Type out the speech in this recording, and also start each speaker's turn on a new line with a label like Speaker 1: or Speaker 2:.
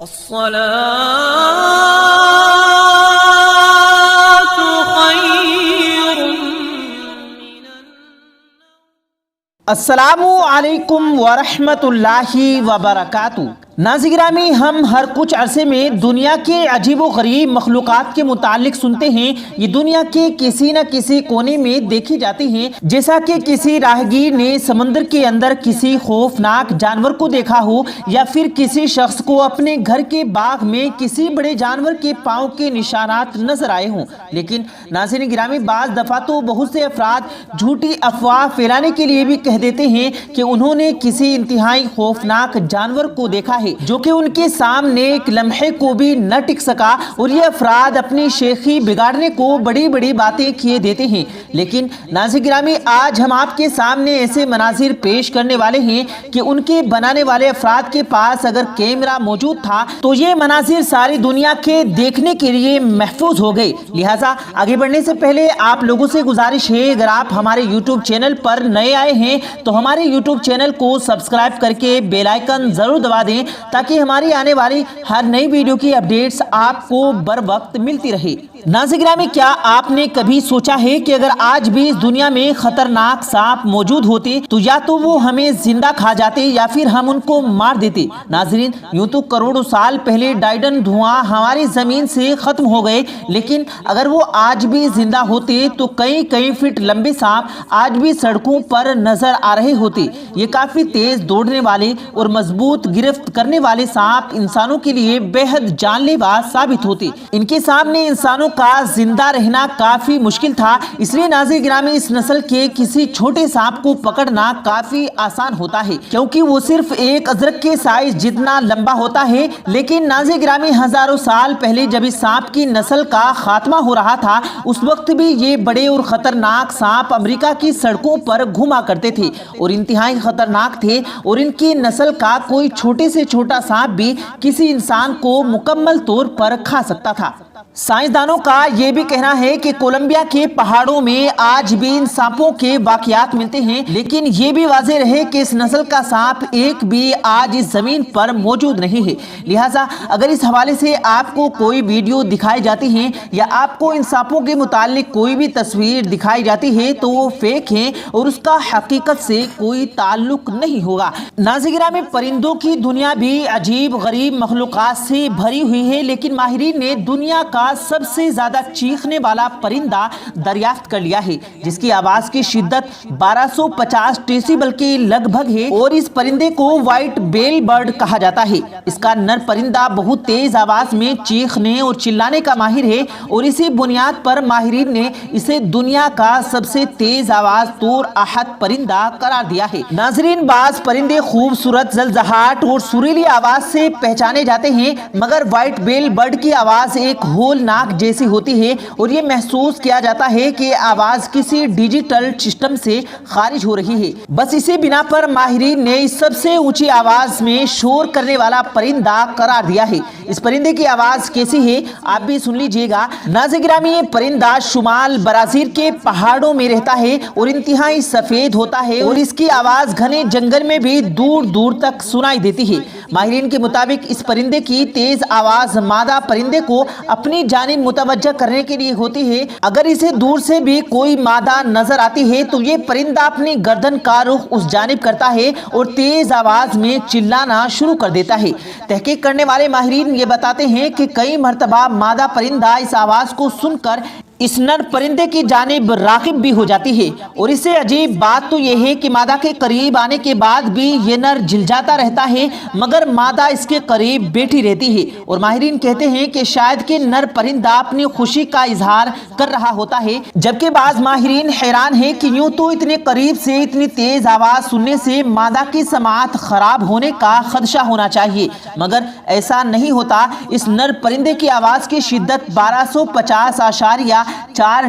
Speaker 1: الصلاة خير من
Speaker 2: السلام علیکم ورحمۃ اللہ وبرکاتہ۔ ناظرین گرامی، ہم ہر کچھ عرصے میں دنیا کے عجیب و غریب مخلوقات کے متعلق سنتے ہیں۔ یہ دنیا کے کسی نہ کسی کونے میں دیکھی جاتی ہیں، جیسا کہ کسی راہگیر نے سمندر کے اندر کسی خوفناک جانور کو دیکھا ہو، یا پھر کسی شخص کو اپنے گھر کے باغ میں کسی بڑے جانور کے پاؤں کے نشانات نظر آئے ہوں۔ لیکن ناظرین گرامی، بعض دفعہ تو بہت سے افراد جھوٹی افواہ پھیلانے کے لیے بھی کہہ دیتے ہیں کہ انہوں نے کسی انتہائی خوفناک جانور کو دیکھا ہے، جو کہ ان کے سامنے ایک لمحے کو بھی نہ ٹک سکا، اور یہ افراد اپنی شیخی بگاڑنے کو بڑی بڑی باتیں کیے دیتے ہیں۔ لیکن ناظرین گرامی، آج ہم آپ کے سامنے ایسے مناظر پیش کرنے والے ہیں کہ ان کے بنانے والے افراد کے پاس اگر کیمرہ موجود تھا تو یہ مناظر ساری دنیا کے دیکھنے کے لیے محفوظ ہو گئے۔ لہٰذا آگے بڑھنے سے پہلے آپ لوگوں سے گزارش ہے، اگر آپ ہمارے یوٹیوب چینل پر نئے آئے ہیں تو ہمارے یوٹیوب چینل کو سبسکرائب کر کے بیل آئیکن ضرور دبا دیں، تاکہ ہماری آنے والی ہر نئی ویڈیو کی اپڈیٹس آپ کو بر وقت ملتی رہے۔ ناظرین گرامی، کیا آپ نے کبھی سوچا ہے کہ اگر آج بھی اس دنیا میں خطرناک سانپ موجود ہوتے تو یا تو وہ ہمیں زندہ کھا جاتے یا پھر ہم ان کو مار دیتے۔ ناظرین، یوں تو کروڑوں سال پہلے ڈائیڈن دھواں ہماری زمین سے ختم ہو گئے، لیکن اگر وہ آج بھی زندہ ہوتے تو کئی فٹ لمبے سانپ آج بھی سڑکوں پر نظر آ رہے ہوتے۔ یہ کافی تیز دوڑنے والے اور مضبوط گرفت کرنے والے سانپ انسانوں کے لیے بے حد جان لیوا ثابت ہوتے۔ ان کے سامنے انسانوں کا زندہ رہنا کافی مشکل تھا، اس لیے ناظرین گرامی اس نسل کے کسی چھوٹے سانپ کو پکڑنا کافی آسان ہوتا ہے، کیونکہ وہ صرف ایک ادرک کے سائز جتنا لمبا ہوتا ہے۔ لیکن ناظرین گرامی، ہزاروں سال پہلے جب اس سانپ کی نسل کا خاتمہ ہو رہا تھا، اس وقت بھی یہ بڑے اور خطرناک سانپ امریکہ کی سڑکوں پر گھوما کرتے تھے اور انتہائی خطرناک تھے، اور ان کی نسل کا کوئی چھوٹے سے چھوٹا سانپ بھی کسی انسان کو مکمل طور پر کھا سکتا تھا۔ سائنسدانوں کا یہ بھی کہنا ہے کہ کولمبیا کے پہاڑوں میں آج بھی ان سانپوں کے واقعات ملتے ہیں، لیکن یہ بھی واضح رہے کہ اس نسل کا سانپ ایک بھی آج اس زمین پر موجود نہیں ہے۔ لہٰذا اگر اس حوالے سے آپ کو کوئی ویڈیو دکھائی جاتی ہے یا آپ کو ان سانپوں کے متعلق کوئی بھی تصویر دکھائی جاتی ہے تو وہ فیک ہے اور اس کا حقیقت سے کوئی تعلق نہیں ہوگا۔ ناظرین گرامی، پرندوں کی دنیا بھی عجیب غریب مخلوقات سے بھری ہوئی ہے، لیکن ماہرین نے دنیا کا سب سے زیادہ چیخنے والا پرندہ دریافت کر لیا ہے، جس کی آواز کی شدت 1250 ڈیسیبل کے لگ بھگ ہے، اور اس پرندے کو وائٹ بیل برڈ کہا جاتا ہے۔ اس کا نر پرندہ بہت تیز آواز میں چیخنے اور چلانے کا ماہر ہے، اور اسی بنیاد پر ماہرین نے اسے دنیا کا سب سے تیز آواز طور احد پرندہ قرار دیا ہے۔ ناظرین، بعض پرندے خوبصورت زلزلہٹ اور سریلی آواز سے پہچانے جاتے ہیں، مگر وائٹ بیل برڈ کی آواز ایک ہولناک جیسی ہوتی ہے، اور یہ محسوس کیا جاتا ہے کہ آواز کسی ڈیجیٹل سسٹم سے خارج ہو رہی ہے۔ بس اسی بنا پر ماہرین نے اس سب سے اونچی آواز میں شور کرنے والا پرندہ قرار دیا ہے۔ اس پرندے کی آواز کیسی ہے آپ بھی سن لیجئے گا۔ ناظرین گرامی، یہ پرندہ شمال برازیل کے پہاڑوں میں رہتا ہے اور انتہائی سفید ہوتا ہے، اور اس کی آواز گھنے جنگل میں بھی دور دور تک سنائی دیتی ہے۔ ماہرین کے مطابق اس پرندے کی تیز آواز مادہ پرندے کو اپنی جانب متوجہ کرنے کے لیے ہوتی ہے۔ اگر اسے دور سے بھی کوئی مادہ نظر آتی ہے تو یہ پرندہ اپنی گردن کا رخ اس جانب کرتا ہے اور تیز آواز میں چلانا شروع کر دیتا ہے۔ تحقیق کرنے والے ماہرین یہ بتاتے ہیں کہ کئی مرتبہ مادہ پرندہ اس آواز کو سن کر اس نر پرندے کی جانب راغب بھی ہو جاتی ہے، اور اس سے عجیب بات تو یہ ہے کہ مادہ کے قریب آنے کے بعد بھی یہ نر جھلجاتا رہتا ہے، مگر مادہ اس کے قریب بیٹھی رہتی ہے، اور ماہرین کہتے ہیں کہ شاید کہ نر پرندہ اپنی خوشی کا اظہار کر رہا ہوتا ہے، جبکہ بعض ماہرین حیران ہیں کہ یوں تو اتنے قریب سے اتنی تیز آواز سننے سے مادہ کی سماعت خراب ہونے کا خدشہ ہونا چاہیے، مگر ایسا نہیں ہوتا۔ اس نر پرندے کی آواز کی شدت 1250 4